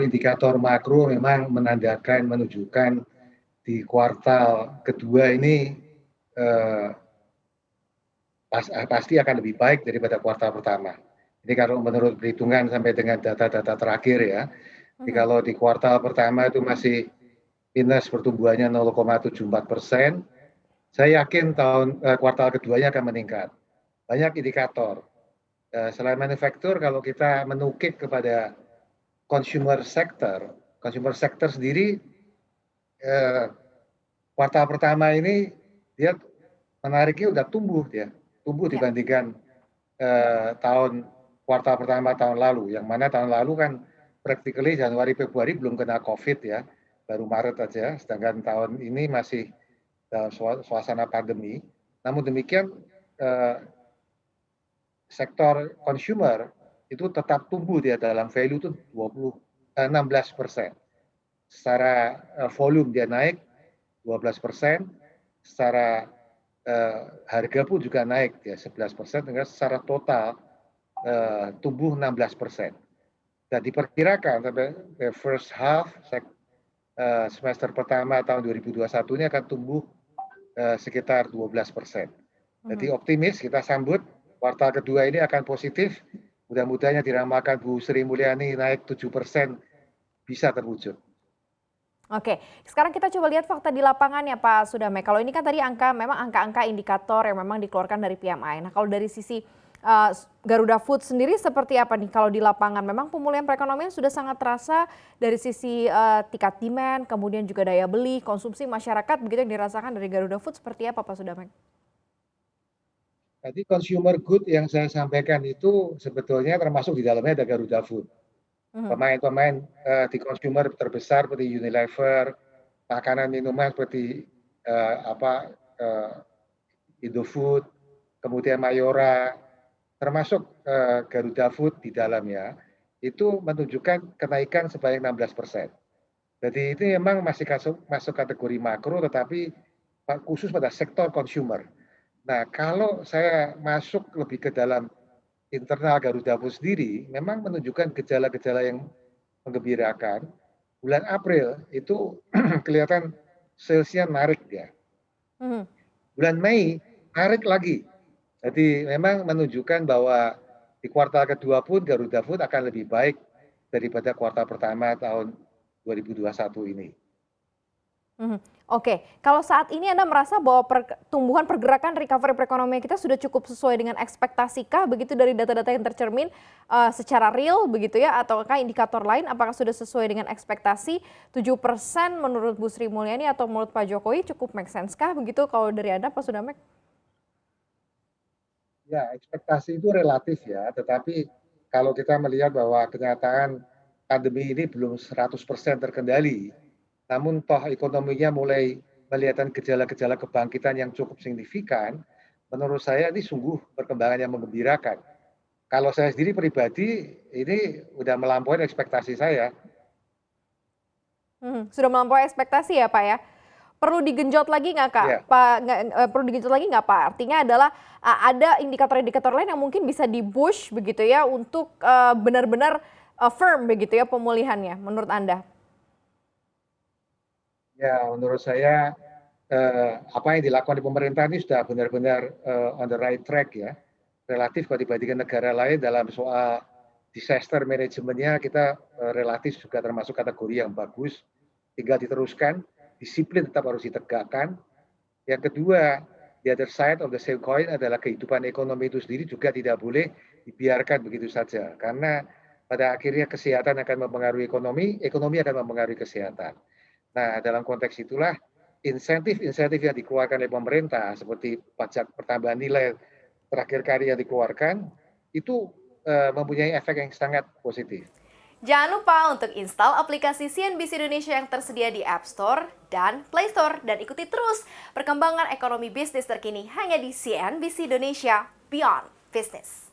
indikator makro memang menunjukkan di kuartal kedua ini pasti akan lebih baik daripada kuartal pertama. Ini kalau menurut perhitungan sampai dengan data-data terakhir ya. Jadi kalau di kuartal pertama itu masih minus pertumbuhannya 0,74%, saya yakin kuartal keduanya akan meningkat. Banyak indikator. Selain manufaktur, kalau kita menukik kepada consumer sector sendiri kuartal pertama ini dia menariknya udah tumbuh dibandingkan kuartal pertama tahun lalu, yang mana tahun lalu kan practically Januari Februari belum kena COVID ya, baru Maret aja, sedangkan tahun ini masih dalam suasana pandemi. Namun demikian sektor consumer itu tetap tumbuh dia dalam value itu 16%. Secara volume dia naik 12%, secara harga pun juga naik ya 11%, dengan secara total tumbuh 16%. Dan diperkirakan sampai first half semester pertama tahun 2021 ini akan tumbuh sekitar 12%. Jadi optimis, kita sambut kuartal kedua ini akan positif. Mudah-mudahan yang diramalkan Bu Sri Mulyani naik 7% bisa terwujud. Oke, sekarang kita coba lihat fakta di lapangan ya Pak Sudame. Kalau ini kan tadi memang angka-angka indikator yang memang dikeluarkan dari PMI. Nah kalau dari sisi Garuda Food sendiri seperti apa nih kalau di lapangan? Memang pemulihan perekonomian sudah sangat terasa dari sisi tingkat demand, kemudian juga daya beli, konsumsi masyarakat, begitu yang dirasakan dari Garuda Food seperti apa Pak Sudame? Tadi consumer good yang saya sampaikan itu sebetulnya termasuk di dalamnya ada Garuda Food. Pemain-pemain di consumer terbesar seperti Unilever, makanan minuman seperti Indofood, kemudian Mayora, termasuk Garuda Food di dalamnya, itu menunjukkan kenaikan sebanyak 16%. Jadi itu memang masih masuk kategori makro, tetapi khusus pada sektor consumer. Nah, kalau saya masuk lebih ke dalam internal Garuda Food sendiri, memang menunjukkan gejala-gejala yang menggembirakan. Bulan April itu kelihatan salesnya narik ya. Bulan Mei narik lagi. Jadi memang menunjukkan bahwa di kuartal kedua pun Garuda Food akan lebih baik daripada kuartal pertama tahun 2021 ini. Oke, kalau saat ini Anda merasa bahwa pertumbuhan pergerakan recovery perekonomian kita sudah cukup sesuai dengan ekspektasi kah begitu dari data-data yang tercermin secara real begitu ya, ataukah indikator lain apakah sudah sesuai dengan ekspektasi 7% menurut Bu Sri Mulyani atau menurut Pak Jokowi cukup make sense kah begitu kalau dari Anda Pak Sudamek? Ya, ekspektasi itu relatif ya, tetapi kalau kita melihat bahwa kenyataan pandemi ini belum 100% terkendali, namun toh ekonominya mulai melihatkan gejala-gejala kebangkitan yang cukup signifikan, menurut saya ini sungguh perkembangan yang menggembirakan. Kalau saya sendiri pribadi, ini udah melampaui ekspektasi saya. Sudah melampaui ekspektasi ya Pak ya? Perlu digenjot lagi nggak Kak? Ya. Pak, perlu digenjot lagi nggak Pak? Artinya adalah ada indikator-indikator lain yang mungkin bisa di-push begitu ya untuk benar-benar firm begitu ya pemulihannya menurut Anda? Ya, menurut saya apa yang dilakukan di pemerintah ini sudah benar-benar on the right track ya. Relatif kalau dibandingkan negara lain dalam soal disaster manajemennya kita relatif juga termasuk kategori yang bagus. Tinggal diteruskan, disiplin tetap harus ditegakkan. Yang kedua, the other side of the same coin adalah kehidupan ekonomi itu sendiri juga tidak boleh dibiarkan begitu saja. Karena pada akhirnya kesehatan akan mempengaruhi ekonomi, ekonomi akan mempengaruhi kesehatan. Nah, dalam konteks itulah insentif-insentif yang dikeluarkan oleh pemerintah seperti pajak pertambahan nilai terakhir kali yang dikeluarkan itu mempunyai efek yang sangat positif. Jangan lupa untuk install aplikasi CNBC Indonesia yang tersedia di App Store dan Play Store dan ikuti terus perkembangan ekonomi bisnis terkini hanya di CNBC Indonesia Beyond Business.